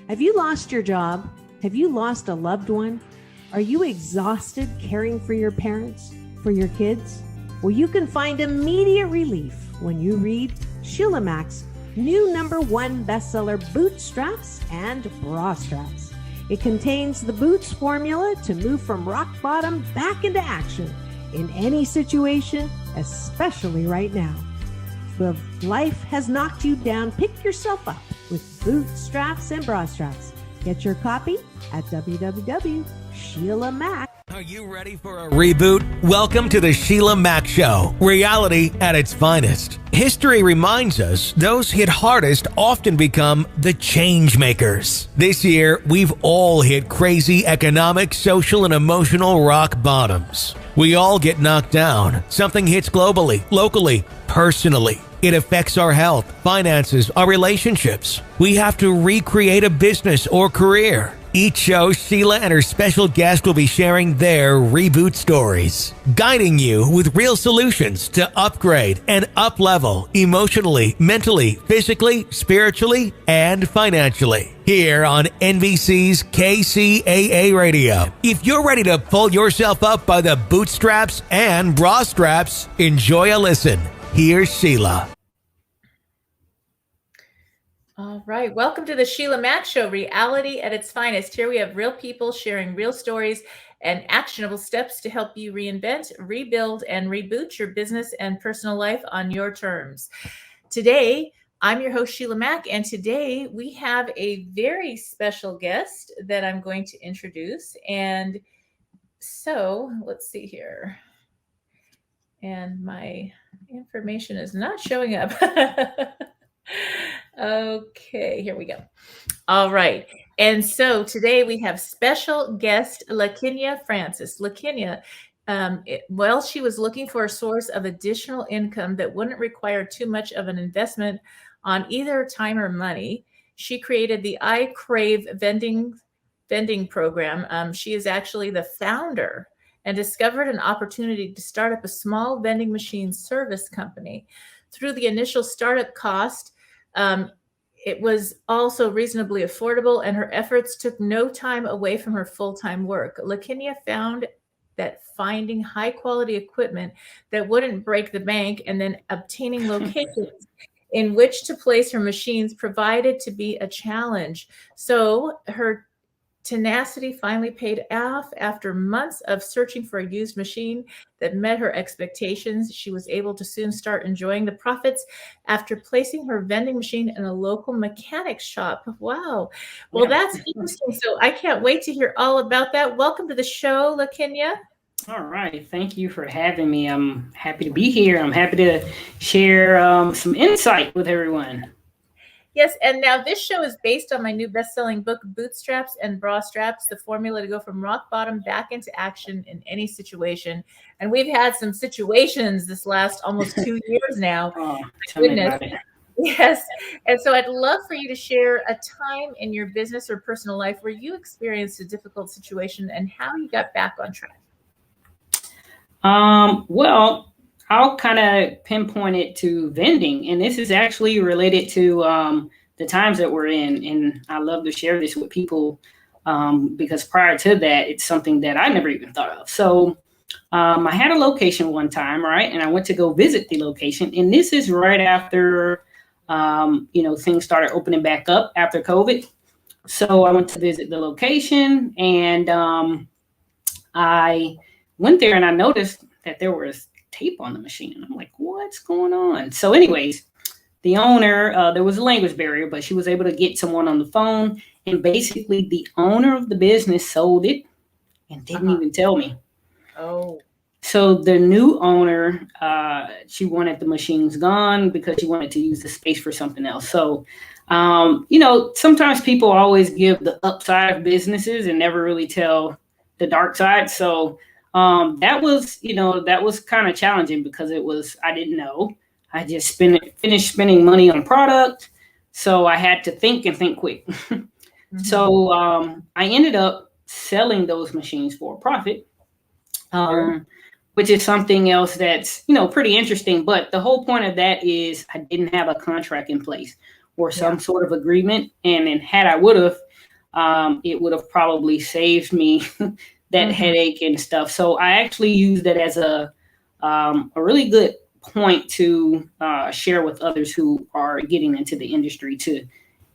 Have you lost your job? Have you lost a loved one? Are you exhausted caring for your parents, for your kids? Well, you can find immediate relief when you read Sheila Mac's new #1 bestseller, Bootstraps and Bra Straps. It contains the Boots formula to move from rock bottom back into action in any situation, especially right now. If life has knocked you down, pick yourself up with Bootstraps and Bra Straps. Get your copy at www.SheilaMac. Are you ready for a reboot? Welcome to the Sheila Mac Show, reality at its finest. History reminds us those hit hardest often become the change makers. This year, we've all hit crazy economic, social, and emotional rock bottoms. We all get knocked down. Something hits globally, locally, personally. It affects our health, finances, our relationships. We have to recreate a business or career. Each show, Sheila and her special guest will be sharing their reboot stories, guiding you with real solutions to upgrade and up-level emotionally, mentally, physically, spiritually, and financially. Here on NBC's KCAA Radio. If you're ready to pull yourself up by the bootstraps and bra straps, enjoy a listen. Here's Sheila. All right. Welcome to the Sheila Mac Show, reality at its finest. Here we have real people sharing real stories and actionable steps to help you reinvent, rebuild, and reboot your business and personal life on your terms. Today, I'm your host, Sheila Mac, and today we have a very special guest that I'm going to introduce. And so let's see here. And my information is not showing up. Okay, here we go. All right. And so today we have special guest Lakinya Francis. Lakinya, she was looking for a source of additional income that wouldn't require too much of an investment on either time or money. She created the iKrave vending program. She is actually the founder and discovered an opportunity to start up a small vending machine service company. Through the initial startup cost, it was also reasonably affordable, and her efforts took no time away from her full-time work. Lakinya found that finding high-quality equipment that wouldn't break the bank and then obtaining locations in which to place her machines provided to be a challenge. So her tenacity finally paid off. After months of searching for a used machine that met her expectations, she was able to soon start enjoying the profits after placing her vending machine in a local mechanic shop. Wow. Well, that's interesting. So I can't wait to hear all about that. Welcome to the show, Lakinya. All right. Thank you for having me. I'm happy to be here. I'm happy to share some insight with everyone. Yes, and now this show is based on my new best-selling book, Bootstraps and Bra Straps, the formula to go from rock bottom back into action in any situation. And we've had some situations this last almost 2 years now. Oh, tell me about it. Yes. And so I'd love for you to share a time in your business or personal life where you experienced a difficult situation and how you got back on track. Well, I'll kind of pinpoint it to vending, and this is actually related to the times that we're in, and I love to share this with people because prior to that, it's something that I never even thought of. So I had a location one time, right, and I went to go visit the location, and this is right after things started opening back up after COVID. So I went to visit the location, and I went there, and I noticed that there was tape on the machine. And I'm like, what's going on? So anyways, the owner, there was a language barrier, but she was able to get someone on the phone. And basically the owner of the business sold it and didn't even tell me. Oh. So the new owner, she wanted the machines gone because she wanted to use the space for something else. So, sometimes people always give the upside of businesses and never really tell the dark side. So that was kind of challenging because I didn't know. I just finished spending money on a product. So I had to think quick. Mm-hmm. So I ended up selling those machines for a profit, which is something else that's, pretty interesting. But the whole point of that is I didn't have a contract in place or some sort of agreement. And then had I would have, it would have probably saved me that headache and stuff. So I actually use that as a really good point to share with others who are getting into the industry, to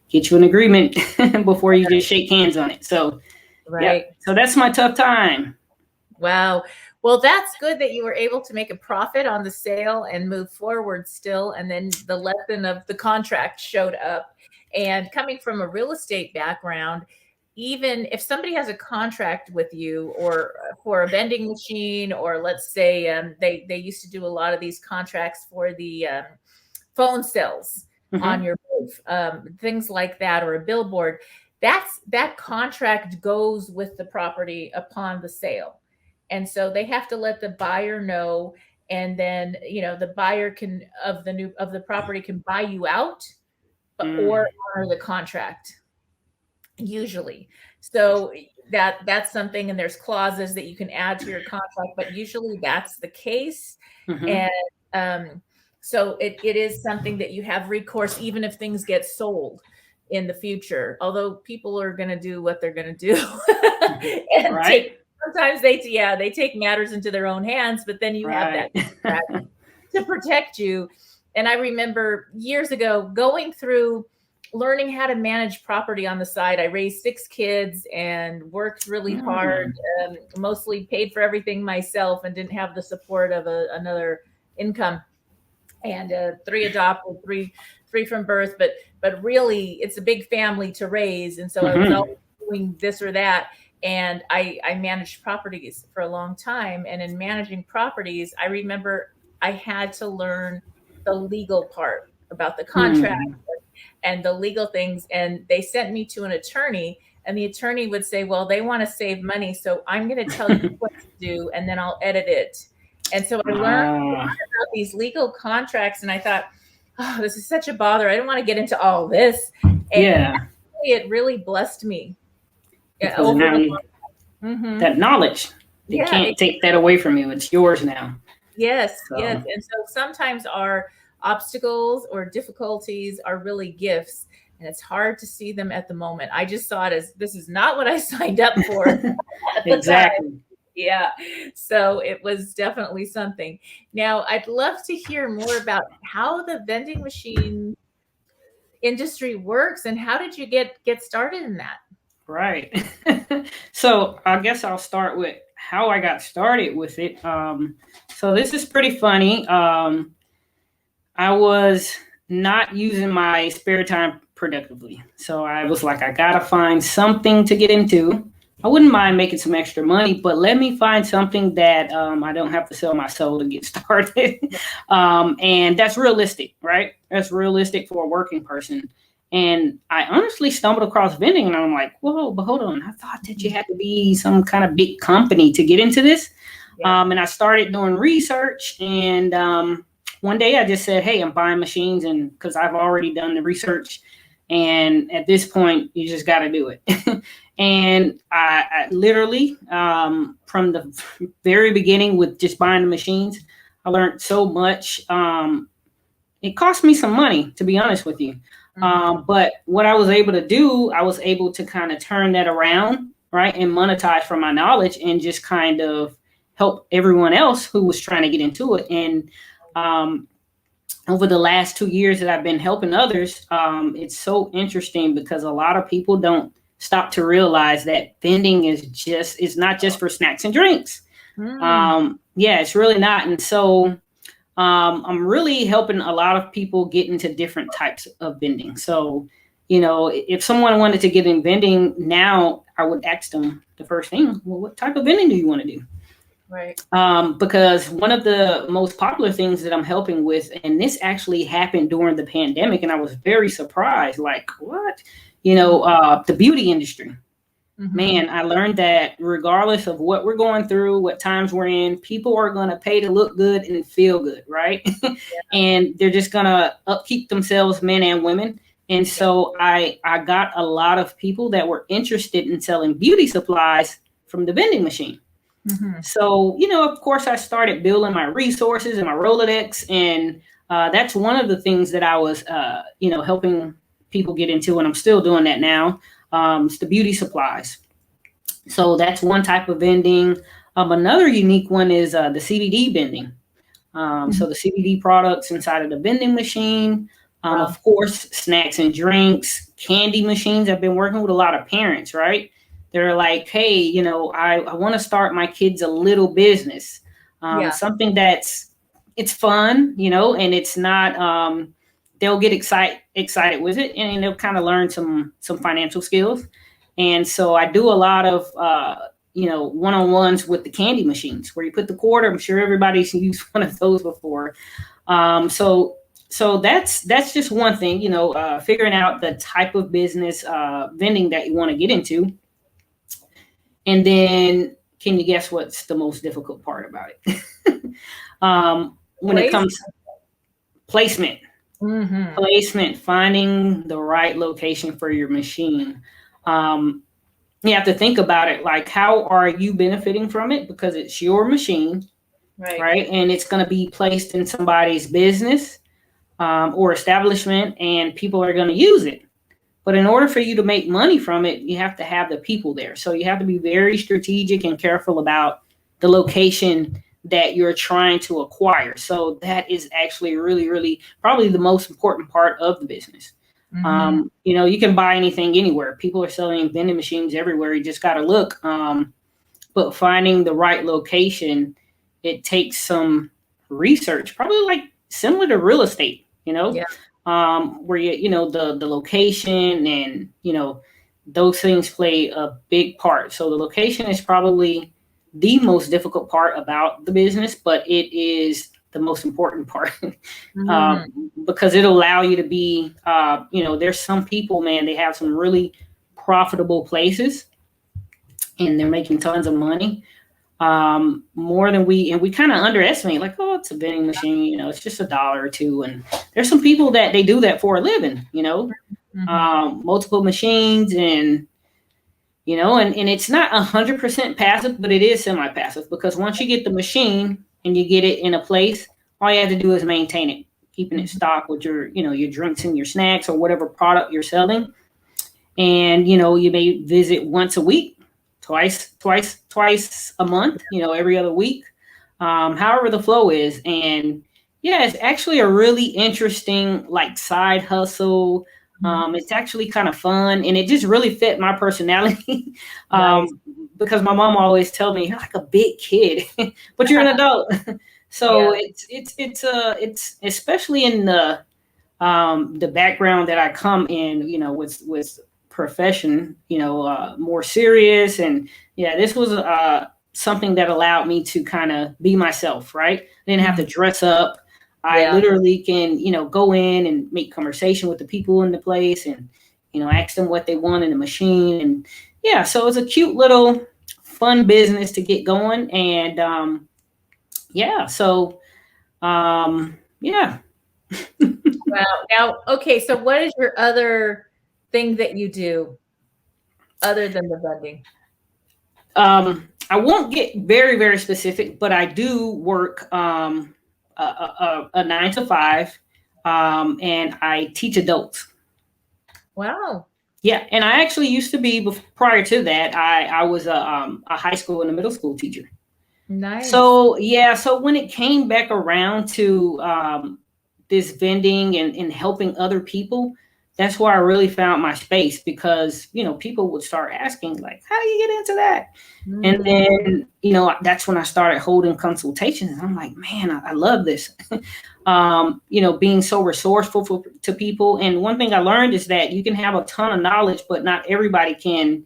get you an agreement before you just shake hands on it. So, right. Yeah, so that's my tough time. Wow. Well, that's good that you were able to make a profit on the sale and move forward still. And then the lesson of the contract showed up. And coming from a real estate background, even if somebody has a contract with you or for a vending machine, or let's say they used to do a lot of these contracts for the phone cells on your roof, things like that, or a billboard, that contract goes with the property upon the sale. And so they have to let the buyer know, and then, the buyer of the property can buy you out or honor the contract usually. So that's something, and there's clauses that you can add to your contract, but usually that's the case. And so it is something that you have recourse, even if things get sold in the future, although people are going to do what they're going to do. And right. Sometimes they take matters into their own hands, but then you have that to protect you. And I remember years ago going through learning how to manage property on the side. I raised 6 kids and worked really hard, mostly paid for everything myself, and didn't have the support of another income. And 3 adopted, 3 from birth, but really it's a big family to raise. And so I was always doing this or that. And I managed properties for a long time. And in managing properties, I remember I had to learn the legal part about the contract and the legal things. And they sent me to an attorney, and the attorney would say, well, they want to save money, so I'm going to tell you what to do, and then I'll edit it. And so I learned about these legal contracts, and I thought, oh, this is such a bother. I don't want to get into all this. And it really blessed me. That knowledge, they can't take that away from you. It's yours now. Yes. And so sometimes our obstacles or difficulties are really gifts, and it's hard to see them at the moment. I just saw it as, this is not what I signed up for. Exactly. Yeah. So it was definitely something. Now, I'd love to hear more about how the vending machine industry works, and how did you get started in that? Right. So I guess I'll start with how I got started with it. So this is pretty funny. I was not using my spare time productively. So I was like, I got to find something to get into. I wouldn't mind making some extra money, but let me find something that I don't have to sell my soul to get started. And that's realistic, right? That's realistic for a working person. And I honestly stumbled across vending, and I'm like, whoa, but hold on. I thought that you had to be some kind of big company to get into this. And I started doing research, and one day I just said, hey, I'm buying machines, and because I've already done the research, and at this point, you just got to do it. And I literally, from the very beginning with just buying the machines, I learned so much. It cost me some money, to be honest with you. But what I was able to do, I was able to kind of turn that around, right, and monetize from my knowledge, and just kind of help everyone else who was trying to get into it. And over the last 2 years that I've been helping others, it's so interesting because a lot of people don't stop to realize that vending is not just for snacks and drinks. It's really not. And so I'm really helping a lot of people get into different types of vending. So, if someone wanted to get in vending now, I would ask them the first thing, well, what type of vending do you want to do? Right. Because one of the most popular things that I'm helping with, and this actually happened during the pandemic, and I was very surprised, like, what? The beauty industry. Man, I learned that regardless of what we're going through, what times we're in, people are going to pay to look good and feel good, right? And they're just going to upkeep themselves, men and women. And so I got a lot of people that were interested in selling beauty supplies from the vending machine. So, of course, I started building my resources and my Rolodex. And that's one of the things that I was, helping people get into, and I'm still doing that now. It's the beauty supplies. So that's one type of vending. Another unique one is the CBD vending. So the CBD products inside of the vending machine. Wow. Of course, snacks and drinks, candy machines. I've been working with a lot of parents, right? They're like, hey, you know, I want to start my kids a little business. Something it's fun, you know, and it's not, they'll get excited with it, and they'll kind of learn some financial skills. And so I do a lot of, one-on-ones with the candy machines where you put the quarter. I'm sure everybody's used one of those before. So that's just one thing, you know, figuring out the type of business vending that you want to get into. And then can you guess what's the most difficult part about it? When it comes to placement. Placement, finding the right location for your machine. You have to think about it, like, how are you benefiting from it? Because it's your machine, right? And it's going to be placed in somebody's business or establishment, and people are going to use it. But in order for you to make money from it, you have to have the people there. So you have to be very strategic and careful about the location that you're trying to acquire. So that is actually really, really probably the most important part of the business. You know, you can buy anything anywhere. People are selling vending machines everywhere. You just got to look. But finding the right location, it takes some research, probably like similar to real estate, you know, where you know, the location and, you know, those things play a big part. So the location is probably the most difficult part about the business, but it is the most important part because it'll allow you to be, you know, there's some people, man, they have some really profitable places and they're making tons of money, more than we kind of underestimate, like, oh, it's a vending machine, you know, it's just $1 or $2. And there's some people that they do that for a living, you know, multiple machines, and you know, and it's not 100% passive, but it is semi-passive, because once you get the machine and you get it in a place, all you have to do is maintain it, keeping it stocked with your, you know, your drinks and your snacks or whatever product you're selling. And, you know, you may visit once a week, twice a month, you know, every other week, however the flow is. And yeah, it's actually a really interesting, like, side hustle. It's actually kind of fun, and it just really fit my personality. Because my mom always tell me, you're like a big kid, but you're an adult. So it's especially in the background that I come in, you know, with profession, you know, more serious. And yeah, this was something that allowed me to kind of be myself, right? I didn't have to dress up. I literally can, you know, go in and make conversation with the people in the place and, you know, ask them what they want in the machine. And yeah, so it's a cute little fun business to get going. And yeah. Wow. Now, okay, so what is your other thing that you do other than the vending? I won't get very, very specific, but I do work a 9 to 5, and I teach adults. Wow. Yeah, and I actually used to be, prior to that, I was a high school and a middle school teacher. Nice. So yeah, so when it came back around to this vending and helping other people, that's where I really found my space, because, you know, people would start asking, like, how do you get into that? And then, you know, that's when I started holding consultations. And I'm like, man, I love this. You know, being so resourceful to people. And one thing I learned is that you can have a ton of knowledge, but not everybody can,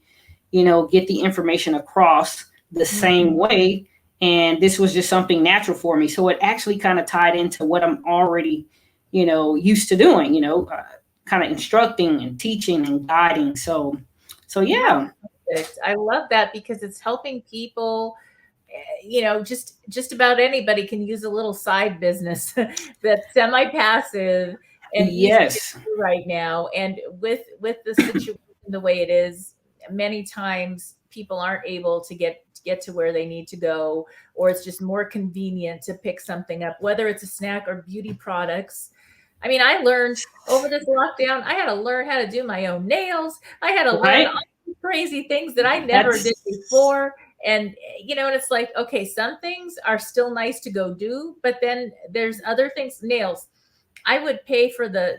you know, get the information across the same way. And this was just something natural for me. So it actually kind of tied into what I'm already, you know, used to doing, you know, kind of instructing and teaching and guiding. So yeah. I love that, because it's helping people, you know, just about anybody can use a little side business that's semi-passive and easy to do right now. And with the situation the way it is, many times people aren't able to get to where they need to go, or it's just more convenient to pick something up, whether it's a snack or beauty products. I mean, I learned over this lockdown, I had to learn how to do my own nails. I had to learn Right? all these crazy things that I never did before. And, and it's like, okay, some things are still nice to go do, but then there's other things, nails. I would pay for the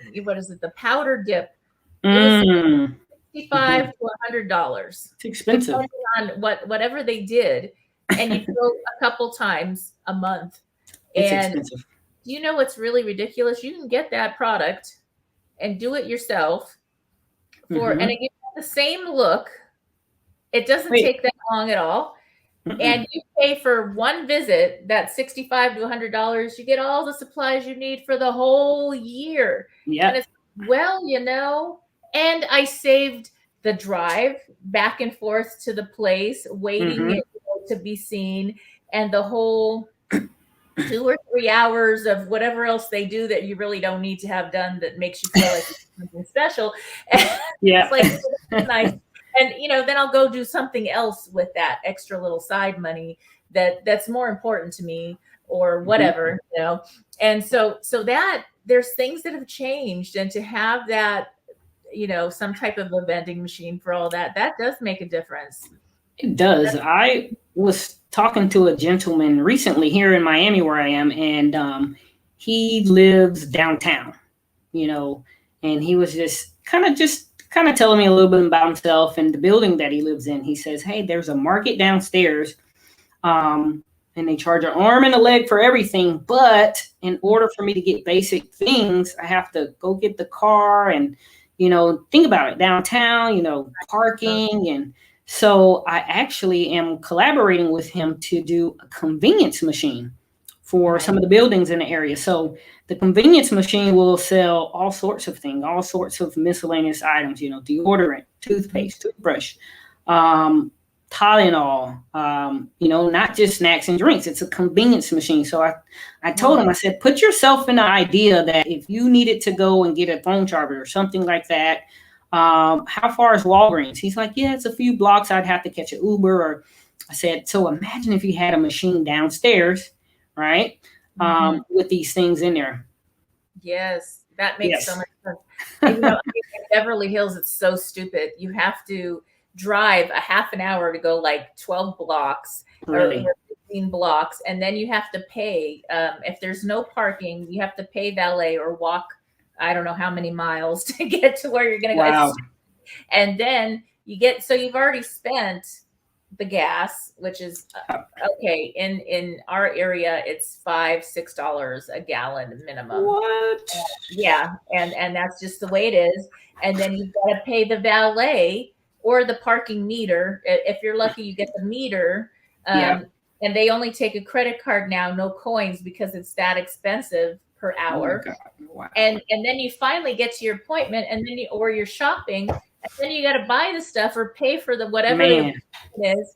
powder dip. It was $65 to $100. It's expensive. Depending on whatever they did. And you go a couple times a month. It's and expensive. you know what's really ridiculous? You can get that product and do it yourself and it gives you the same look. It doesn't take that long at all. And you pay for one visit, that's $65 to $100. You get all the supplies you need for the whole year. Yeah. And it's, and I saved the drive back and forth to the place, waiting to be seen, and the whole 2 or 3 hours of whatever else they do that you really don't need to have done that makes you feel like it's something special. And yeah. It's like, it's nice. And, then I'll go do something else with that extra little side money that's more important to me or whatever, And so that there's things that have changed, and to have that, some type of a vending machine for all that does make a difference. It does. I was talking to a gentleman recently here in Miami where I am, and he lives downtown, and he was just kind of telling me a little bit about himself and the building that he lives in. He says, hey, there's a market downstairs, and they charge an arm and a leg for everything. But in order for me to get basic things, I have to go get the car and, think about it, downtown, parking. And so I actually am collaborating with him to do a convenience machine for some of the buildings in the area. So the convenience machine will sell all sorts of things, all sorts of miscellaneous items, deodorant, toothpaste, toothbrush, Tylenol, not just snacks and drinks. It's a convenience machine. So I told him, I said, put yourself in the idea that if you needed to go and get a phone charger or something like that, how far is Walgreens? He's like, yeah, it's a few blocks. I'd have to catch an Uber. Or I said, so imagine if you had a machine downstairs, right? With these things in there. Yes, that makes so much sense. In Beverly Hills, it's so stupid. You have to drive a half an hour to go like 12 blocks or 15 blocks. And then you have to pay, if there's no parking, you have to pay valet or walk, I don't know how many miles to get to where you're going to go. And then you've already spent the gas, which is okay. In our area, it's $5-6 a gallon minimum. What? Yeah, and that's just the way it is. And then you've got to pay the valet or the parking meter. If you're lucky, you get the meter. And they only take a credit card now, no coins, because it's that expensive per hour. Oh, wow. And then you finally get to your appointment, and then you're shopping. And then you got to buy the stuff or pay for the whatever it is,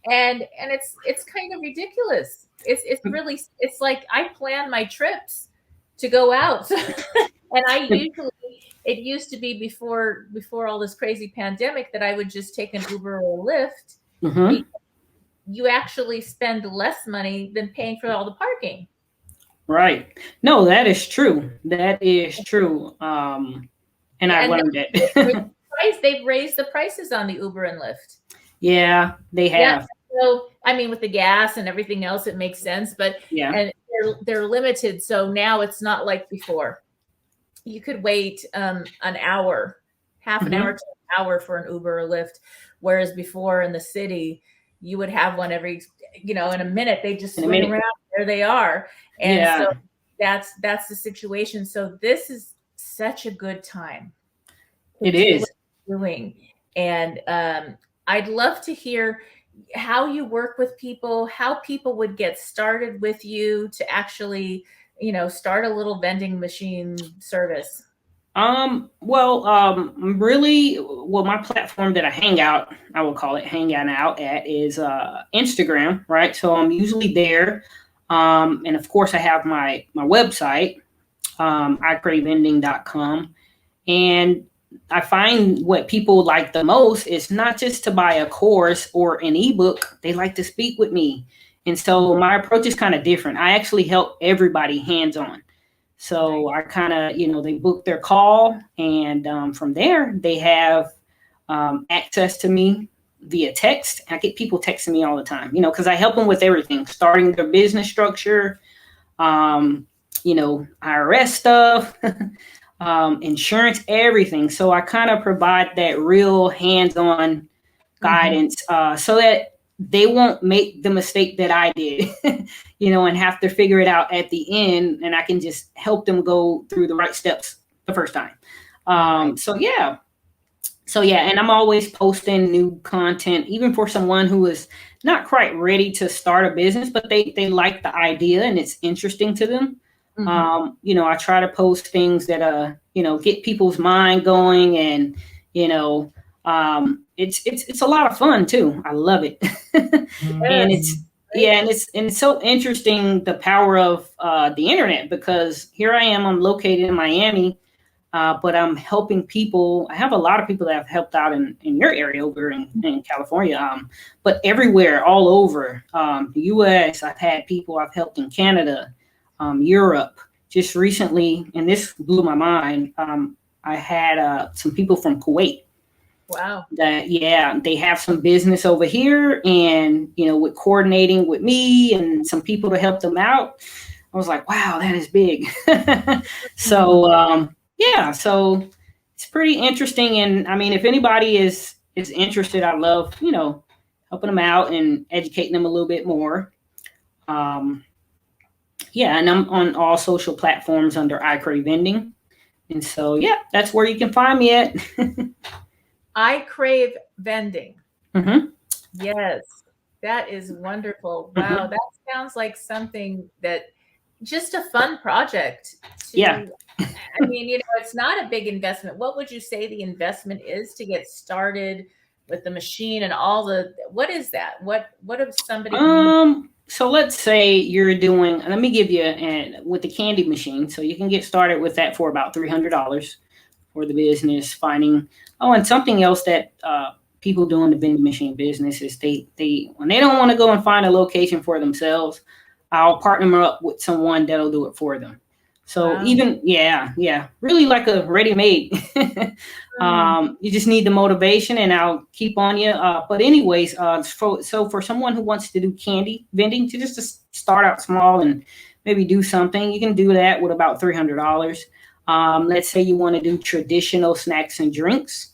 and it's kind of ridiculous. It's really, it's like I plan my trips to go out, and it used to be before all this crazy pandemic that I would just take an Uber or a Lyft. You actually spend less money than paying for all the parking. Right. No, that is true. That is true. And I learned it. They've raised the prices on the Uber and Lyft. Yeah, they have. Yeah. So, I mean, with the gas and everything else, it makes sense. But and they're limited. So now it's not like before. You could wait an hour, half an hour to an hour for an Uber or Lyft. Whereas before in the city, you would have one every, in a minute. They just swing around. There they are. And so that's the situation. So this is such a good time. It is. Doing. And I'd love to hear how you work with people, how people would get started with you to actually, start a little vending machine service. Really, my platform that I will call it hanging out at is Instagram, right? So I'm usually there. And of course I have my website, iKraveVending.com. And I find what people like the most is not just to buy a course or an ebook. They like to speak with me. And so my approach is kind of different. I actually help everybody hands-on. So I kind of, they book their call, and from there they have access to me via text. I get people texting me all the time, because I help them with everything, starting their business structure, IRS stuff, insurance, everything. So I kind of provide that real hands-on guidance, so that they won't make the mistake that I did, and have to figure it out at the end. And I can just help them go through the right steps the first time. So yeah. And I'm always posting new content, even for someone who is not quite ready to start a business, but they like the idea and it's interesting to them. I try to post things that, get people's mind going, and, it's a lot of fun too. I love it. And it's so interesting, the power of the internet, because here I am, I'm located in Miami, but I'm helping people. I have a lot of people that I've helped out in your area over in California, but everywhere, all over the US. I've had people I've helped in Canada, Europe. Just recently, and this blew my mind, I had some people from Kuwait. Wow. They have some business over here, and, with coordinating with me and some people to help them out, I was like, wow, that is big. So, so it's pretty interesting. And I mean, if anybody is interested, I love, helping them out and educating them a little bit more. And I'm on all social platforms under iKrave Vending. And so, that's where you can find me at. iKrave Vending. Yes, that is wonderful. Wow, that sounds like something that just a fun project. I mean, it's not a big investment. What would you say the investment is to get started with the machine and all what is that? What if somebody So let's say you're doing, let me give you with the candy machine. So you can get started with that for about $300 for the business, finding, and something else that people do in the vending machine business is they when they don't want to go and find a location for themselves, I'll partner them up with someone that'll do it for them. So even, really like a ready-made. You just need the motivation, and I'll keep on you. But anyways, so for someone who wants to do candy vending, to start out small and maybe do something, you can do that with about $300. Let's say you want to do traditional snacks and drinks.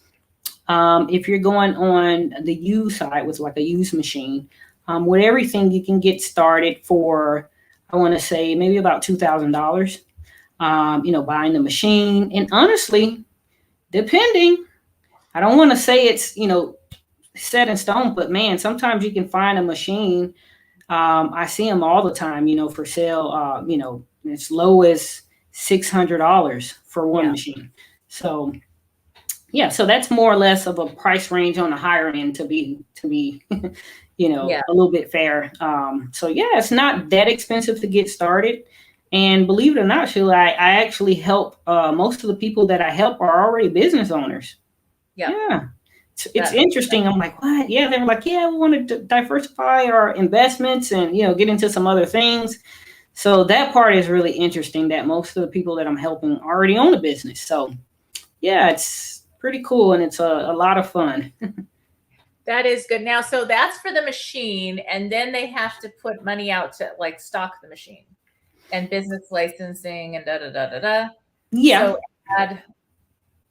If you're going on the used side with like a used machine, with everything, you can get started for, I want to say, maybe about $2,000. Buying the machine. And honestly, depending, I don't want to say it's, set in stone, but man, sometimes you can find a machine. I see them all the time, for sale, as low as $600 for one machine. So, so that's more or less of a price range on the higher end to be, a little bit fair. It's not that expensive to get started. And believe it or not, Sheila, I actually help, most of the people that I help are already business owners. It's interesting. I'm like, what? Yeah, they were like, we want to diversify our investments and, get into some other things. So that part is really interesting, that most of the people that I'm helping already own a business. So it's pretty cool, and it's a lot of fun. That is good. Now, so that's for the machine, and then they have to put money out to like stock the machine and business licensing and da-da-da-da-da. Yeah. So add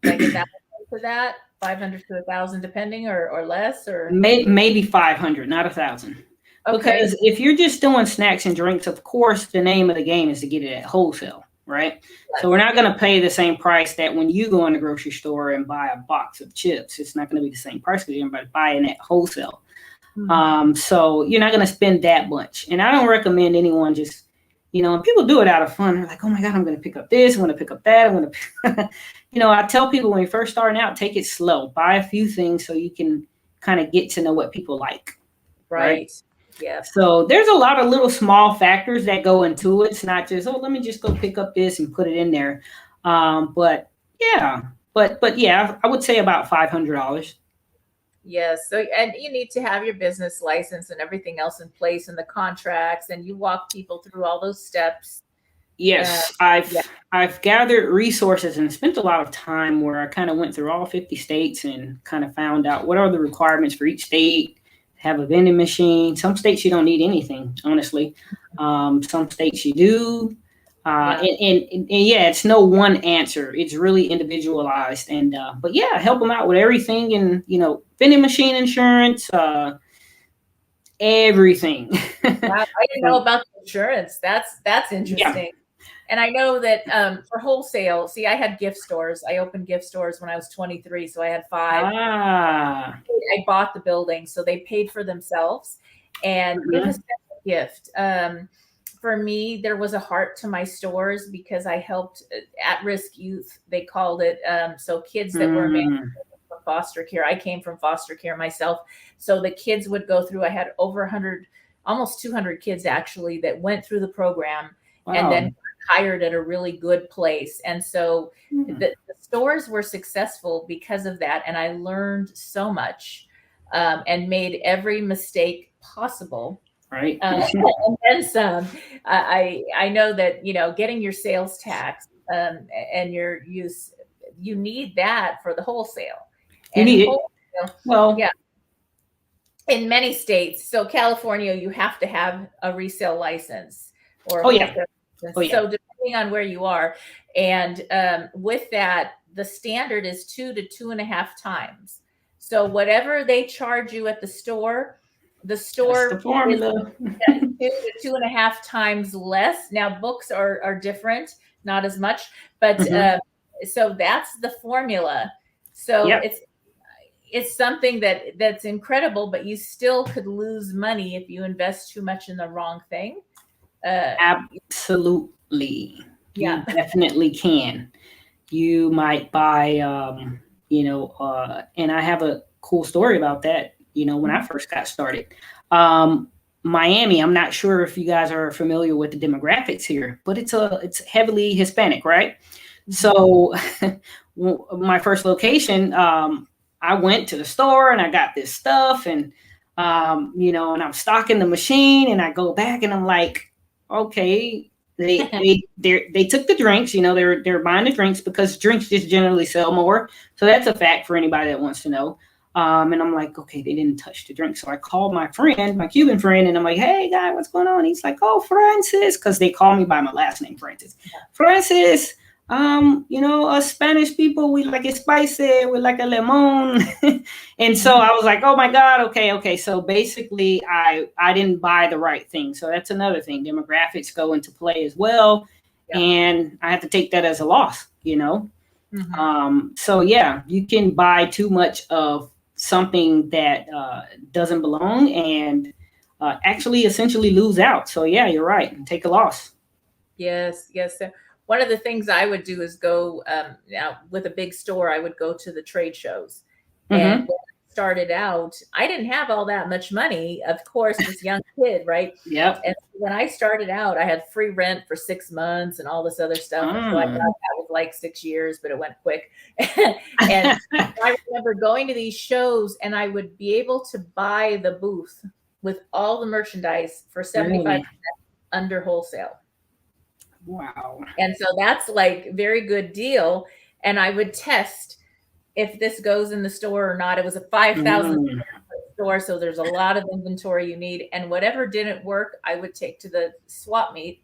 like $1,000 to that, 500 to 1,000, depending, or less, or maybe 500, not 1,000. Okay. Because if you're just doing snacks and drinks, of course, the name of the game is to get it at wholesale, right? Yes. So we're not going to pay the same price that when you go in the grocery store and buy a box of chips. It's not going to be the same price because everybody's buying at wholesale. So you're not going to spend that much. And I don't recommend anyone just, and people do it out of fun. They're like, oh my God, I'm going to pick up this. I'm going to pick up that. I'm going to, I tell people when you're first starting out, take it slow. Buy a few things so you can kind of get to know what people like. Right. Yeah. So there's a lot of little small factors that go into it. It's not just, let me just go pick up this and put it in there. But I would say about $500. Yes. So, and you need to have your business license and everything else in place, and the contracts, and you walk people through all those steps Yes, Yeah. I've gathered resources and spent a lot of time where I kind of went through all 50 states and kind of found out what are the requirements for each state. Have a vending machine. Some states you don't need anything, honestly. Some states you do. Yeah. And yeah, it's no one answer. It's really individualized. And but yeah, help them out with everything, and vending machine insurance, everything. Wow, I didn't know about the insurance. That's Yeah. interesting. And I know that for wholesale, see, I had gift stores. I opened gift stores when I was 23, so I had 5. Ah. I bought the building, so they paid for themselves, and it was a gift. For me, there was a heart to my stores because I helped at-risk youth, they called it. So kids that were from foster care. I came from foster care myself. So the kids would go through, I had over 100, almost 200 kids actually that went through the program and then hired at a really good place. And so the stores were successful because of that. And I learned so much and made every mistake possible. Right. And then some. I know that, getting your sales tax and your use, you need that for the wholesale. You And need it. wholesale, Well, yeah. In many states, so California, you have to have a resale license or Oh, yeah. So depending on where you are, and with that, the standard is 2 to 2.5 times. So whatever they charge you at the store that's the formula. is 2 to 2.5 times less. Now books are different, not as much, but so that's the formula. So it's something that's incredible, but you still could lose money if you invest too much in the wrong thing. Absolutely. Yeah. You definitely can. You might buy, and I have a cool story about that, when I first got started. Miami, I'm not sure if you guys are familiar with the demographics here, but it's heavily Hispanic, right? So my first location, I went to the store and I got this stuff and, and I'm stocking the machine and I go back and I'm like, okay, they took the drinks, they're buying the drinks because drinks just generally sell more. So that's a fact for anybody that wants to know. And I'm like, okay, they didn't touch the drink. So I called my friend, my Cuban friend, and I'm like, hey, guy, what's going on? He's like, oh, Francis, because they call me by my last name, Francis. Francis, us Spanish people, we like it spicy, we like a lemon. And so I was like, oh my God, okay. So basically I didn't buy the right thing. So that's another thing. Demographics go into play as well. Yeah. And I have to take that as a loss, So yeah, you can buy too much of something that doesn't belong and actually essentially lose out. So yeah, you're right. Take a loss. Yes. So one of the things I would do is go now with a big store, I would go to the trade shows. And when I started out, I didn't have all that much money, of course, this young kid, right? Yep. And when I started out, I had free rent for 6 months and all this other stuff. So I thought that was like 6 years, but it went quick. And I remember going to these shows and I would be able to buy the booth with all the merchandise for 75% under wholesale. Wow. And so that's like very good deal. And I would test if this goes in the store or not. It was a 5,000 store, so there's a lot of inventory you need. And whatever didn't work, I would take to the swap meet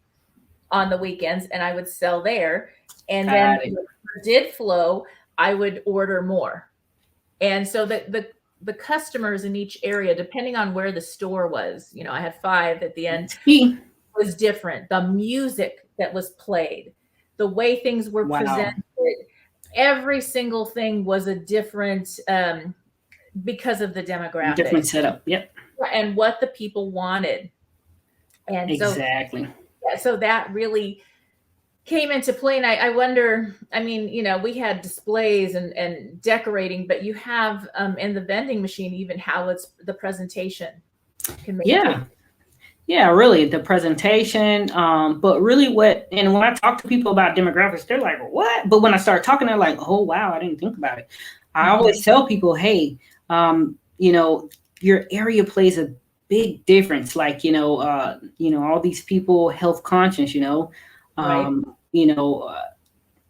on the weekends and I would sell there. And then if it did flow, I would order more. And so the customers in each area, depending on where the store was, I had 5 at the end, was different. The music that was played, the way things were presented, every single thing was a different because of the demographic. Different setup. Yep. And what the people wanted. And exactly. So that really came into play. And I wonder, we had displays and decorating, but you have in the vending machine, even how it's the presentation can make it. Yeah, really the presentation. But really when I talk to people about demographics, they're like, what? But when I start talking, they're like, oh, wow, I didn't think about it. I always tell people, hey, your area plays a big difference. Like, all these people health conscious, Right. You know,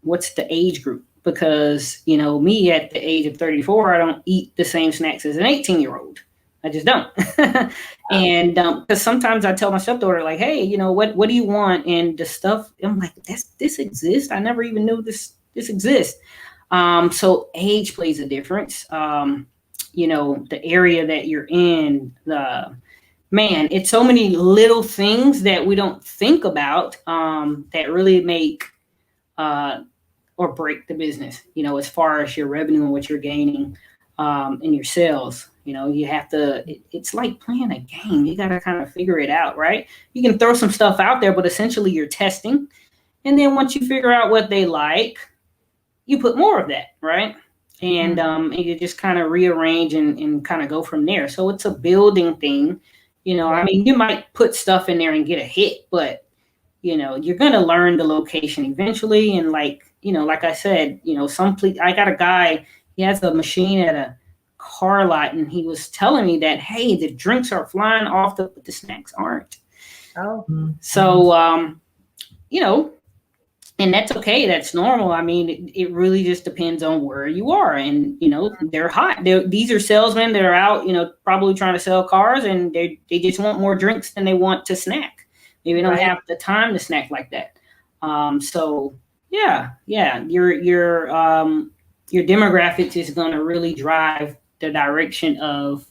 what's the age group? Because, you know, me at the age of 34, I don't eat the same snacks as an 18-year-old. I just don't. And because sometimes I tell my stepdaughter, like, hey, you know, what do you want? And the stuff, I'm like, this exists. I never even knew this exists. So age plays a difference. You know, the area that you're in, it's so many little things that we don't think about that really make or break the business, you know, as far as your revenue and what you're gaining in your sales. You know, you have to, it's like playing a game. You got to kind of figure it out, right? You can throw some stuff out there, but essentially you're testing. And then once you figure out what they like, you put more of that, right? And you just kind of rearrange and kind of go from there. So it's a building thing. You know, I mean, you might put stuff in there and get a hit, but, you know, you're going to learn the location eventually. And like, you know, like I said, you know, I got a guy, he has a machine at a car lot, and he was telling me that, hey, the drinks are flying off, but the snacks aren't. Oh. So, you know, and that's okay. That's normal. I mean, it really just depends on where you are. And, you know, they're hot. These are salesmen that are out, you know, probably trying to sell cars, and they just want more drinks than they want to snack. Maybe they don't have the time to snack like that. So yeah, your demographics is going to really drive the direction of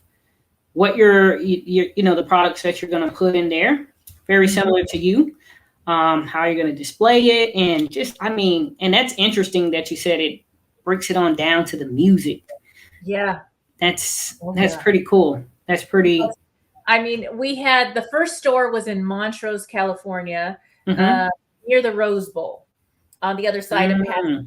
what you know, the products that you're going to put in there. Very similar to you. How you're going to display it, and just, I mean, and that's interesting that you said it breaks it on down to the music. Yeah. That's pretty cool. That's pretty. I mean, we had, the first store was in Montrose, California, near the Rose Bowl on the other side of Pasadena.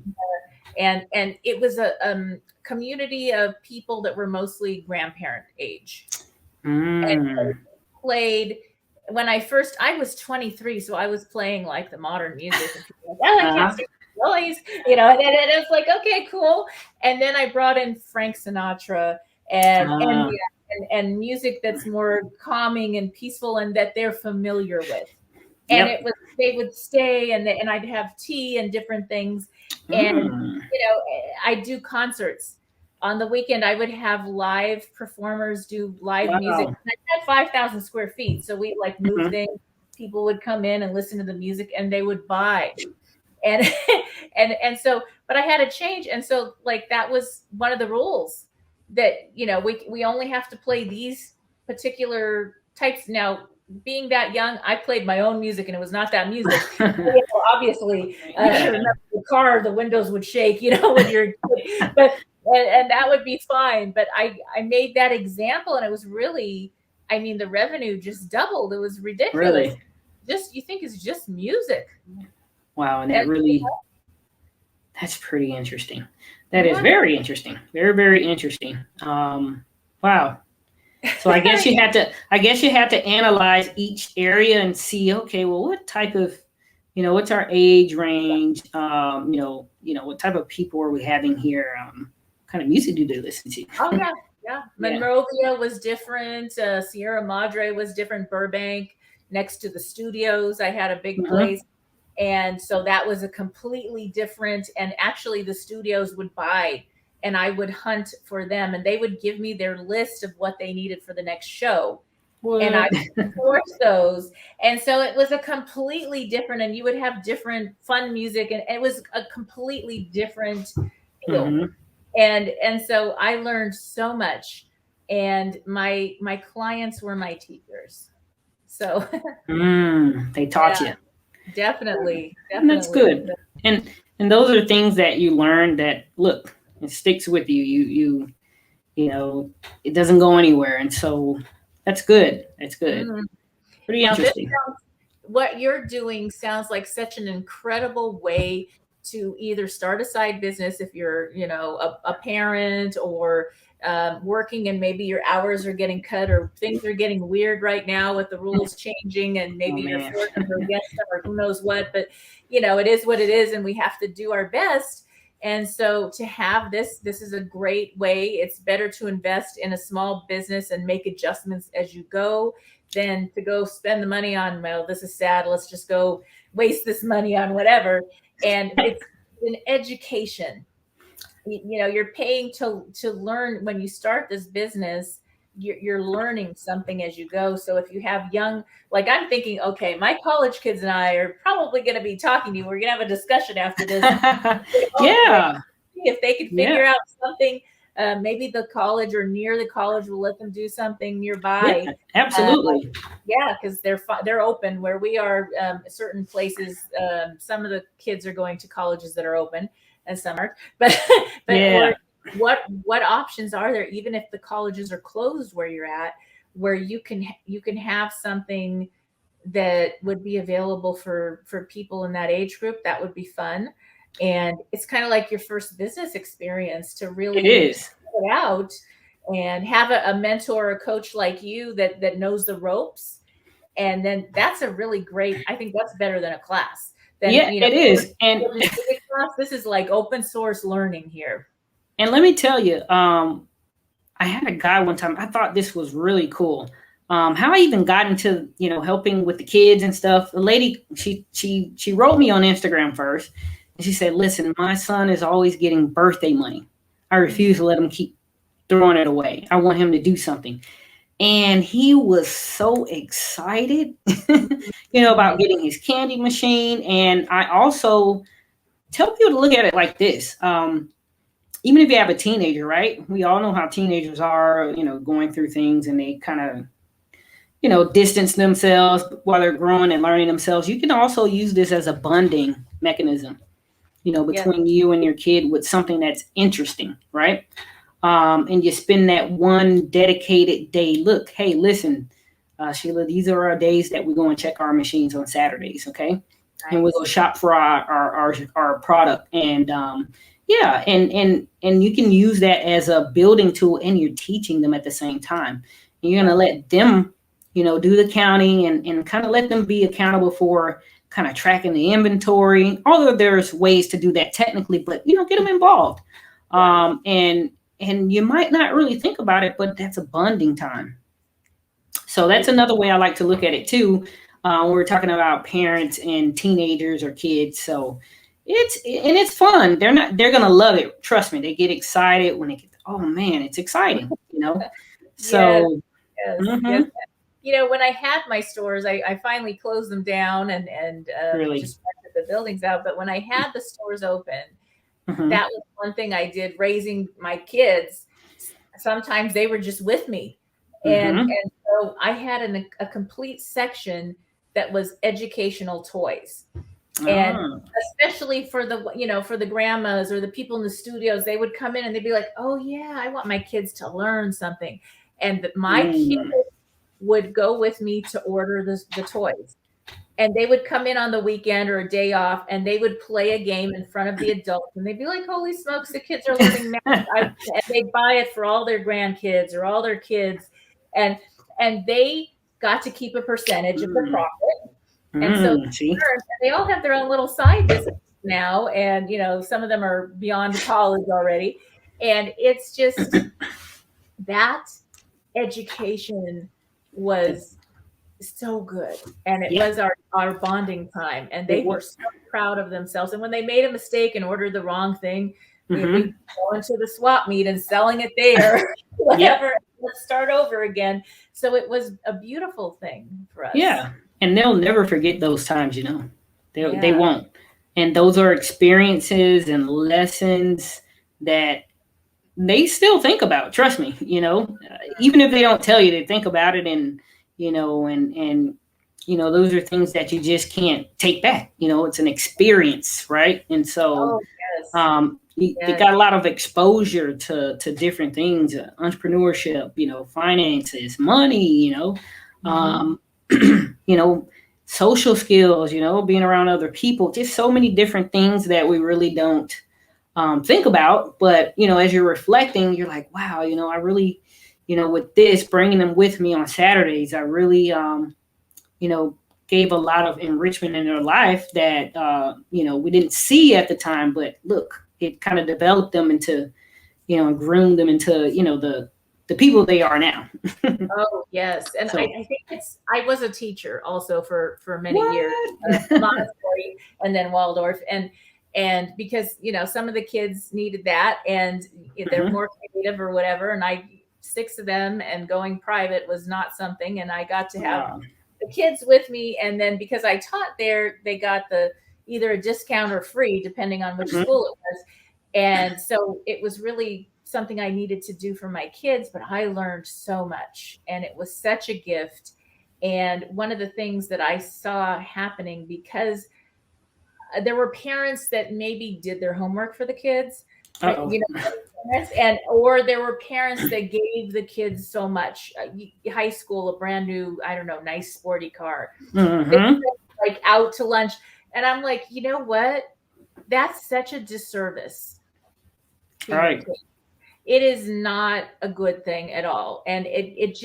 And it was a community of people that were mostly grandparent age. And so played. When I was 23, so I was playing like the modern music, and people were like, oh, I can't stand the noise, you know, and it was like, okay, cool. And then I brought in Frank Sinatra and music that's more calming and peaceful and that they're familiar with. And it was, they would stay, and I'd have tea and different things. And, you know, I do concerts. On the weekend, I would have live performers do live music. I had 5,000 square feet. So we like moved things. People would come in and listen to the music, and they would buy. And, and so, but I had to change. And so like, that was one of the rules that, you know, we only have to play these particular types. Now, being that young, I played my own music, and it was not that music. You know, obviously, I remember the car, the windows would shake, you know, when you're, but, and that would be fine. But I made that example, and it was really, I mean, the revenue just doubled. It was ridiculous. Really? Just, you think it's just music. Wow. And that really, that's pretty interesting. That is very interesting. Very, very interesting. Wow. So I guess you have to analyze each area and see, okay, well, what type of, you know, what's our age range? You know, what type of people are we having here? What kind of music do they listen to? Oh yeah. Monrovia was different. Sierra Madre was different. Burbank, next to the studios, I had a big place. And so that was a completely different, and actually the studios would buy, and I would hunt for them, and they would give me their list of what they needed for the next show. What? And I would source those. And so it was a completely different, and you would have different fun music, and it was a completely different feel. And so I learned so much, and my clients were my teachers. So they taught you. Definitely. And that's good. And those are things that you learn that, look, it sticks with you. You know, it doesn't go anywhere. And so that's good. That's good. Pretty interesting. What you're doing sounds like such an incredible way to either start a side business if you're, you know, a parent, or working, and maybe your hours are getting cut, or things are getting weird right now with the rules changing, and maybe you're for them or against them, or who knows what. But, you know, it is what it is, and we have to do our best. And so to have this is a great way. It's better to invest in a small business and make adjustments as you go than to go spend the money on, well, this is sad, let's just go waste this money on whatever. And it's an education. You know, you're paying to learn. When you start this business, you're learning something as you go. So if you have young, like I'm thinking, okay, my college kids and I are probably going to be talking to you. We're going to have a discussion after this. Yeah. If they can figure out something, maybe the college or near the college will let them do something nearby. Yeah, absolutely. Yeah, because they're open where we are. Certain places, some of the kids are going to colleges that are open, and some aren't. But Yeah. what options are there? Even if the colleges are closed where you're at, where you can have something that would be available for people in that age group, that would be fun. And it's kind of like your first business experience to really It is. it out and have a mentor or a coach like you that knows the ropes. And then that's a really great, I think that's better than a class. It is. And this is like open source learning here. And let me tell you, I had a guy one time, I thought this was really cool. How I even got into, helping with the kids and stuff. The lady, she wrote me on Instagram first. And she said, listen, my son is always getting birthday money. I refuse to let him keep throwing it away. I want him to do something. And he was so excited, about getting his candy machine. And I also tell people to look at it like this. Even if you have a teenager, right? We all know how teenagers are, going through things and they kind of, distance themselves while they're growing and learning themselves. You can also use this as a bonding mechanism, between you and your kid with something that's interesting, right? And you spend that one dedicated day. Look, hey, listen, Sheila, these are our days that we go and check our machines on Saturdays, okay? Nice. And we go shop for our product. And and you can use that as a building tool, and you're teaching them at the same time. And you're going to let them, do the counting and kind of let them be accountable for kind of tracking the inventory. Although there's ways to do that technically, but, get them involved. And you might not really think about it, but that's a bonding time. So that's another way I like to look at it too. When we're talking about parents and teenagers or kids. So it's fun. They're going to love it. Trust me. They get excited when they get, oh man, it's exciting, So, yes, mm-hmm. Yes. When I had my stores, I finally closed them down and really? Just rented the buildings out. But when I had the stores open, mm-hmm. that was one thing I did raising my kids. Sometimes they were just with me. Mm-hmm. And so I had a complete section that was educational toys. And especially for the grandmas or the people in the studios, they would come in and they'd be like, oh yeah, I want my kids to learn something. And my kids would go with me to order the toys. And they would come in on the weekend or a day off, and they would play a game in front of the adults. And they'd be like, holy smokes, the kids are learning math. And they'd buy it for all their grandkids or all their kids. And they got to keep a percentage of the profit. And so they all have their own little side business now. And, some of them are beyond college already. And it's just that education was so good. And it was our bonding time. And they were so proud of themselves. And when they made a mistake and ordered the wrong thing, we'd go into the swap meet and selling it there, whatever. Let's start over again. So it was a beautiful thing for us. Yeah. And they'll never forget those times, they won't. And those are experiences and lessons that they still think about. Trust me, even if they don't tell you, they think about it. And, those are things that you just can't take back. It's an experience. Right. And so, you got a lot of exposure to different things, entrepreneurship, finances, money, social skills, being around other people, just so many different things that we really don't think about. But, as you're reflecting, you're like, wow, I really, with this, bringing them with me on Saturdays, I really, gave a lot of enrichment in their life that, we didn't see at the time. But look, it kind of developed them into, and groomed them into, the people they are now. Oh, yes. And So, I think I was a teacher also for many what? years, Montessori and then Waldorf. And because, some of the kids needed that and they're more creative or whatever. And 6 of them, and going private was not something. And I got to have the kids with me. And then because I taught there, they got either a discount or free, depending on which school it was. And so it was really something I needed to do for my kids, but I learned so much and it was such a gift. And one of the things that I saw happening, because there were parents that maybe did their homework for the kids, or there were parents that gave the kids so much. High school, a brand new, I don't know, nice sporty car, like out to lunch. And I'm like, you know what? That's such a disservice. All right. It is not a good thing at all. And it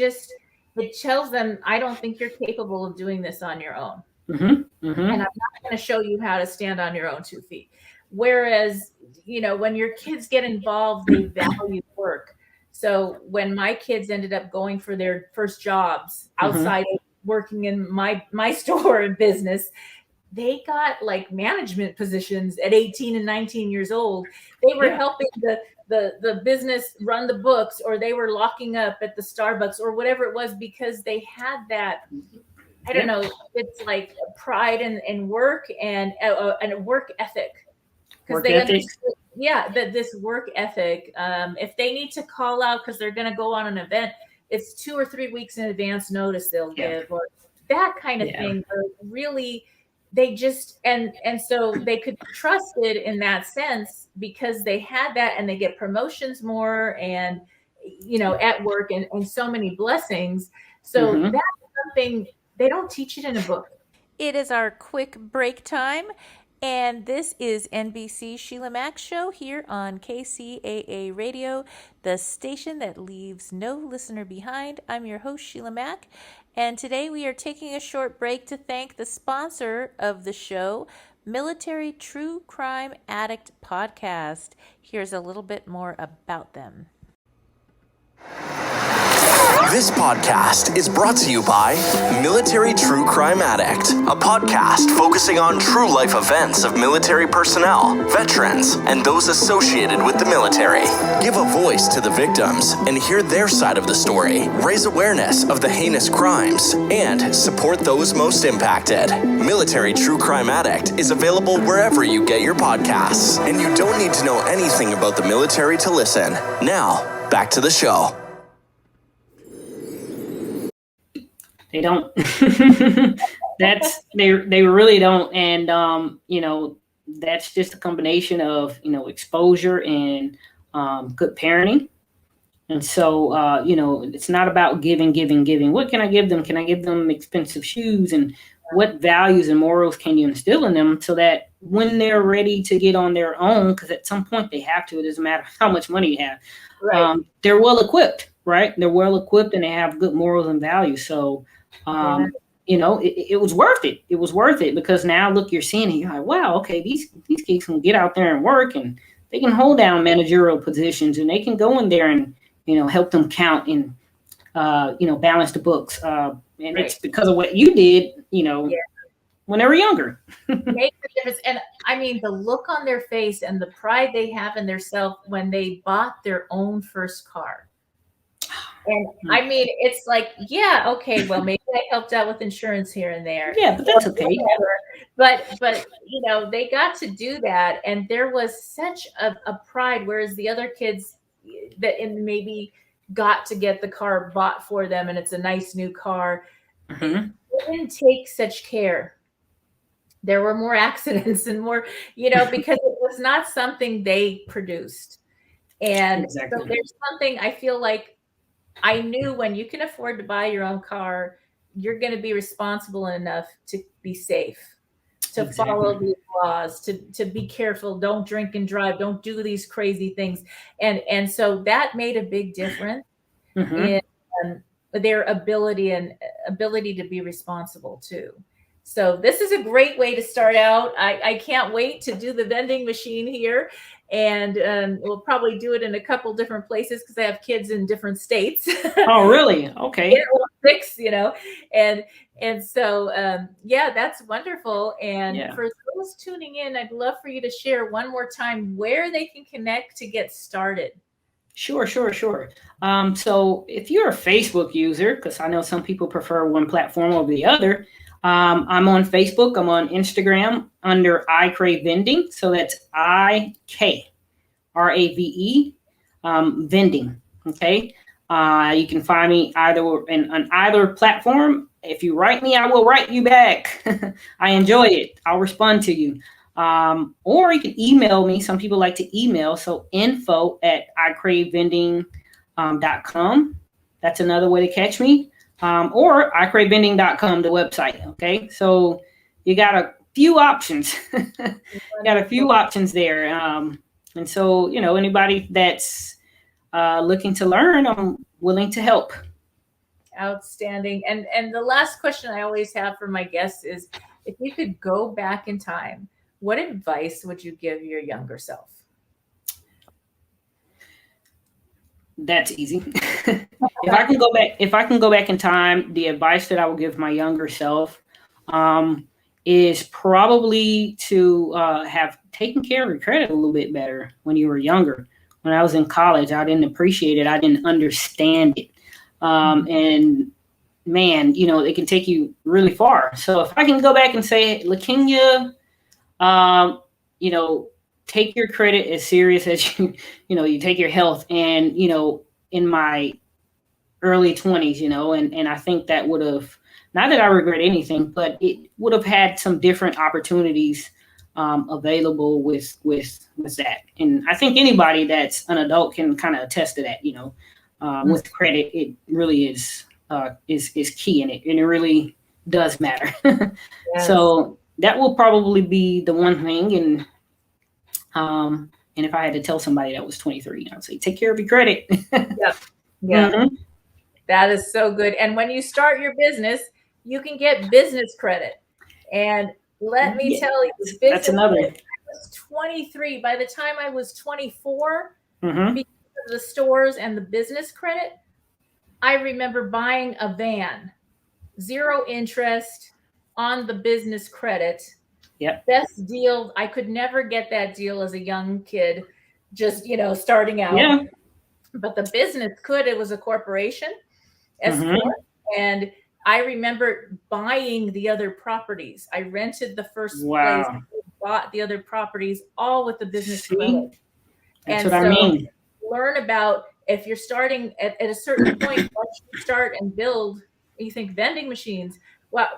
tells them, I don't think you're capable of doing this on your own. And I'm not going to show you how to stand on your own 2 feet. Whereas, when your kids get involved, they value work. So when my kids ended up going for their first jobs outside of working in my store and business, they got like management positions at 18 and 19 years old. They were helping the business run the books, or they were locking up at the Starbucks or whatever it was, because they had that, I don't know, it's like pride in work and a work ethic. Because they understood, that this work ethic, if they need to call out because they're going to go on an event, it's 2 or 3 weeks in advance notice they'll give, or that kind of thing. Or really, they just, and so they could be trusted in that sense because they had that, and they get promotions more and, at work and so many blessings. So that's something they don't teach it in a book. It is our quick break time. And this is NBC's Sheila Mac Show here on KCAA Radio, the station that leaves no listener behind. I'm your host, Sheila Mac. And today we are taking a short break to thank the sponsor of the show, Military True Crime Addict Podcast. Here's a little bit more about them. This podcast is brought to you by Military True Crime Addict, a podcast focusing on true life events of military personnel, veterans, and those associated with the military. Give a voice to the victims and hear their side of the story, raise awareness of the heinous crimes, and support those most impacted. Military True Crime Addict is available wherever you get your podcasts, and you don't need to know anything about the military to listen. Now, back to the show. They don't. They really don't. And that's just a combination of exposure and good parenting. And so it's not about giving. What can I give them? Can I give them expensive shoes? And what values and morals can you instill in them so that when they're ready to get on their own, because at some point they have to, it doesn't matter how much money you have, they're well equipped, right? They're well equipped and they have good morals and values. So it was worth it. It was worth it because now look, you're seeing it. You're like, wow, okay, these kids can get out there and work, and they can hold down managerial positions, and they can go in there and help them count and balance the books. And it's because of what you did, when they were younger. Make the difference. And I mean, the look on their face and the pride they have in themselves when they bought their own first car. And I mean, it's like, yeah, okay, well, maybe I helped out with insurance here and there. Yeah, but that's okay. But they got to do that, and there was such a pride. Whereas the other kids that maybe got to get the car bought for them, and it's a nice new car, they didn't take such care. There were more accidents and more, because it was not something they produced. And so there's something I feel like I knew when you can afford to buy your own car, you're going to be responsible enough to be safe, to follow the laws, to be careful. Don't drink and drive. Don't do these crazy things. And so that made a big difference in their ability to be responsible too. So this is a great way to start out. I can't wait to do the vending machine here. And we'll probably do it in a couple different places because I have kids in different states. Oh, really? Okay. Yeah, well, 6, and so yeah, that's wonderful. And Yeah. for those tuning in, I'd love for you to share one more time where they can connect to get started. Sure. So if you're a Facebook user, because I know some people prefer one platform over the other, I'm on Facebook. I'm on Instagram under iKrave Vending. So that's IKRAVE, Vending. Okay. You can find me either on either platform. If you write me, I will write you back. I enjoy it. I'll respond to you. Or you can email me. Some people like to email. So info@iKraveVending.com. That's another way to catch me. Or iKraveVending.com, the website. Okay. So you got a few options. There. And so, anybody that's looking to learn, I'm willing to help. Outstanding. And the last question I always have for my guests is, if you could go back in time, what advice would you give your younger self? That's easy. If I can go back in time, the advice that I would give my younger self is probably to have taken care of your credit a little bit better when you were younger. When I was in college, I didn't appreciate it. I didn't understand it. And man, it can take you really far. So if I can go back and say, Lakinya, take your credit as serious as you take your health. And, in my early 20s, and I think that would have, not that I regret anything, but it would have had some different opportunities available with that. And I think anybody that's an adult can kind of attest to that, with credit, it really is key in it. And it really does matter. Yes. So that will probably be the one thing. And if I had to tell somebody that was 23, I'd say, take care of your credit. Yeah. Mm-hmm. That is so good. And when you start your business, you can get business credit. And let me tell you, that's another. I was 23. By the time I was 24, because of the stores and the business credit, I remember buying a van, 0 interest on the business credit. Yep. Best deal. I could never get that deal as a young kid, just, starting out. Yeah. But the business could. It was a corporation, and I remember buying the other properties. I rented the first place, bought the other properties, all with the business credit. That's what I mean. Learn about, if you're starting at a certain point, once you start and build, you think vending machines, well,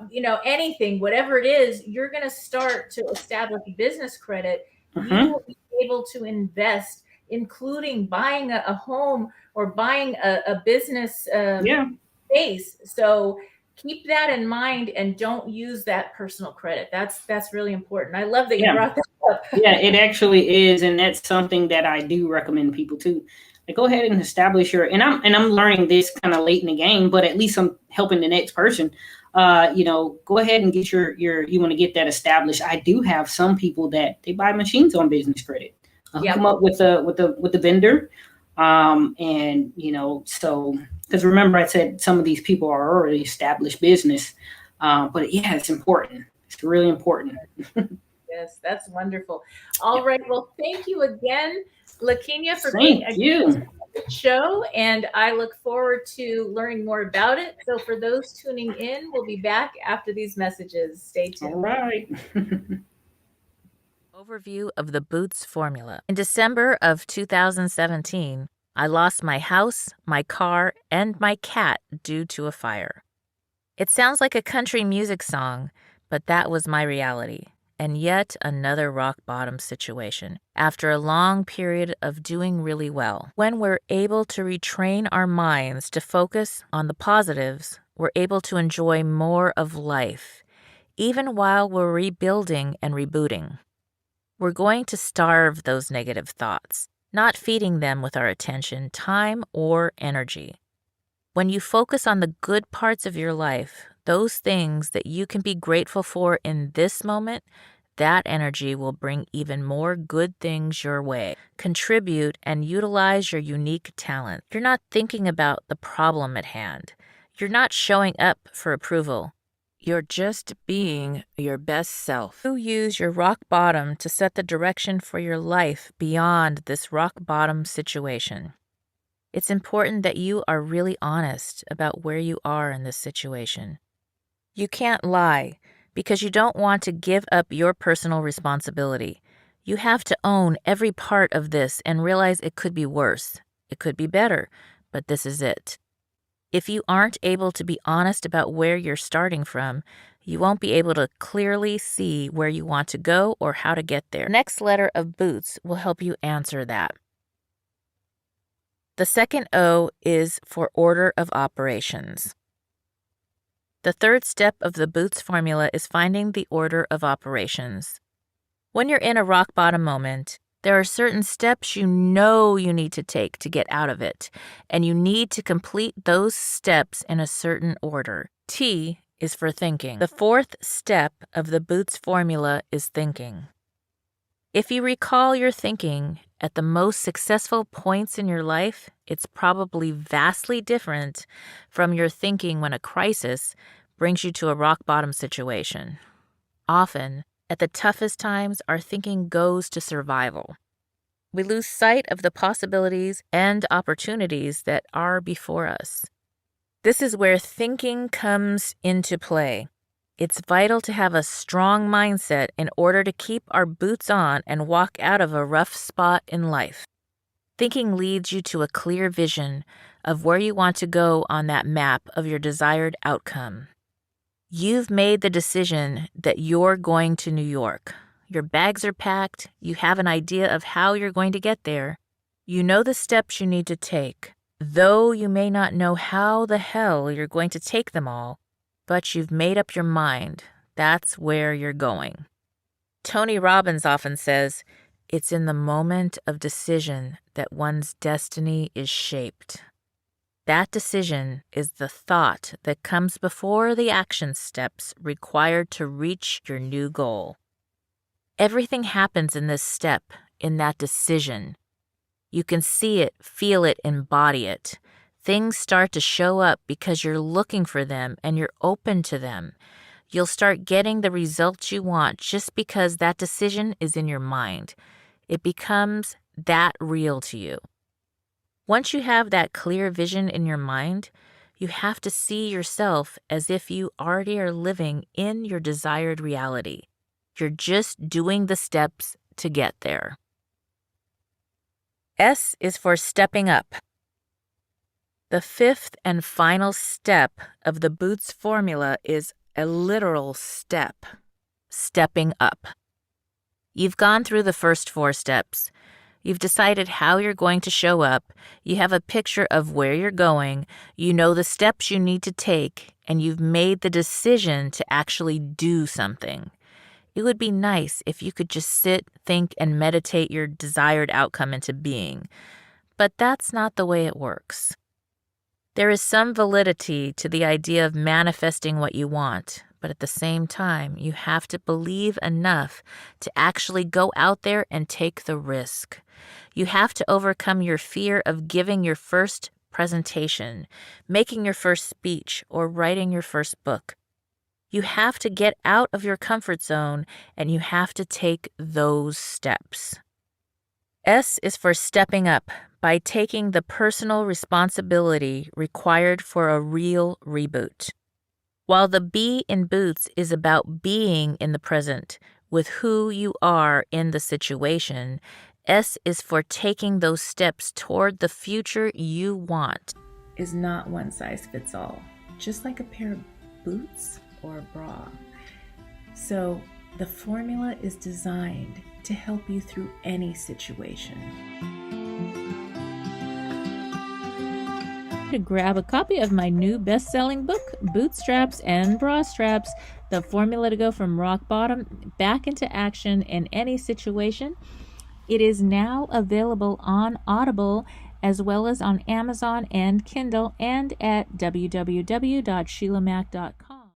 anything, whatever it is, you're going to start to establish business credit. You will be able to invest, including buying a home or buying a business space. So keep that in mind and don't use that personal credit. That's really important. I love that you brought that up. Yeah, it actually is. And that's something that I do recommend people to. Like, go ahead and establish and I'm learning this kind of late in the game, but at least I'm helping the next person. Go ahead and get you want to get that established. I do have some people that they buy machines on business credit. Come up with the vendor. So, because remember I said some of these people are already established business, but it's important. It's really important. Yes, that's wonderful. All right. Well, thank you again, Lakinya, for being a guest on the show, and I look forward to learning more about it. So for those tuning in, we'll be back after these messages. Stay tuned. All right. Overview of the Boots formula. In December of 2017, I lost my house, my car, and my cat due to a fire. It sounds like a country music song, but that was my reality. And yet another rock bottom situation after a long period of doing really well. When we're able to retrain our minds to focus on the positives, we're able to enjoy more of life, even while we're rebuilding and rebooting. We're going to starve those negative thoughts, not feeding them with our attention, time, or energy. When you focus on the good parts of your life, those things that you can be grateful for in this moment, that energy will bring even more good things your way. Contribute and utilize your unique talent. You're not thinking about the problem at hand. You're not showing up for approval. You're just being your best self. You use your rock bottom to set the direction for your life beyond this rock bottom situation. It's important that you are really honest about where you are in this situation. You can't lie because you don't want to give up your personal responsibility. You have to own every part of this and realize it could be worse. It could be better, but this is it. If you aren't able to be honest about where you're starting from, you won't be able to clearly see where you want to go or how to get there. The next letter of Boots will help you answer that. The second O is for order of operations. The third step of the Boots formula is finding the order of operations. When you're in a rock bottom moment, there are certain steps you know you need to take to get out of it, and you need to complete those steps in a certain order. T is for thinking. The fourth step of the Boots formula is thinking. If you recall your thinking at the most successful points in your life, it's probably vastly different from your thinking when a crisis brings you to a rock bottom situation. Often, at the toughest times, our thinking goes to survival. We lose sight of the possibilities and opportunities that are before us. This is where thinking comes into play. It's vital to have a strong mindset in order to keep our boots on and walk out of a rough spot in life. Thinking leads you to a clear vision of where you want to go on that map of your desired outcome. You've made the decision that you're going to New York. Your bags are packed. You have an idea of how you're going to get there. You know the steps you need to take, though you may not know how the hell you're going to take them all, but you've made up your mind. That's where you're going. Tony Robbins often says, it's in the moment of decision that one's destiny is shaped. That decision is the thought that comes before the action steps required to reach your new goal. Everything happens in this step, in that decision. You can see it, feel it, embody it. Things start to show up because you're looking for them and you're open to them. You'll start getting the results you want just because that decision is in your mind. It becomes that real to you. Once you have that clear vision in your mind, you have to see yourself as if you already are living in your desired reality. You're just doing the steps to get there. S is for stepping up. The fifth and final step of the Boots formula is a literal step, stepping up. You've gone through the first 4 steps. You've decided how you're going to show up. You have a picture of where you're going. You know the steps you need to take, and you've made the decision to actually do something. It would be nice if you could just sit, think, and meditate your desired outcome into being. But that's not the way it works. There is some validity to the idea of manifesting what you want, but at the same time, you have to believe enough to actually go out there and take the risk. You have to overcome your fear of giving your first presentation, making your first speech, or writing your first book. You have to get out of your comfort zone, and you have to take those steps. S is for stepping up by taking the personal responsibility required for a real reboot. While the B in Boots is about being in the present with who you are in the situation, S is for taking those steps toward the future you want. Is not one size fits all, just like a pair of boots or a bra. So the formula is designed to help you through any situation. To grab a copy of my new best-selling book, Bootstraps and Bra Straps, the formula to go from rock bottom back into action in any situation. It is now available on Audible as well as on Amazon and Kindle and at www.sheilamac.com.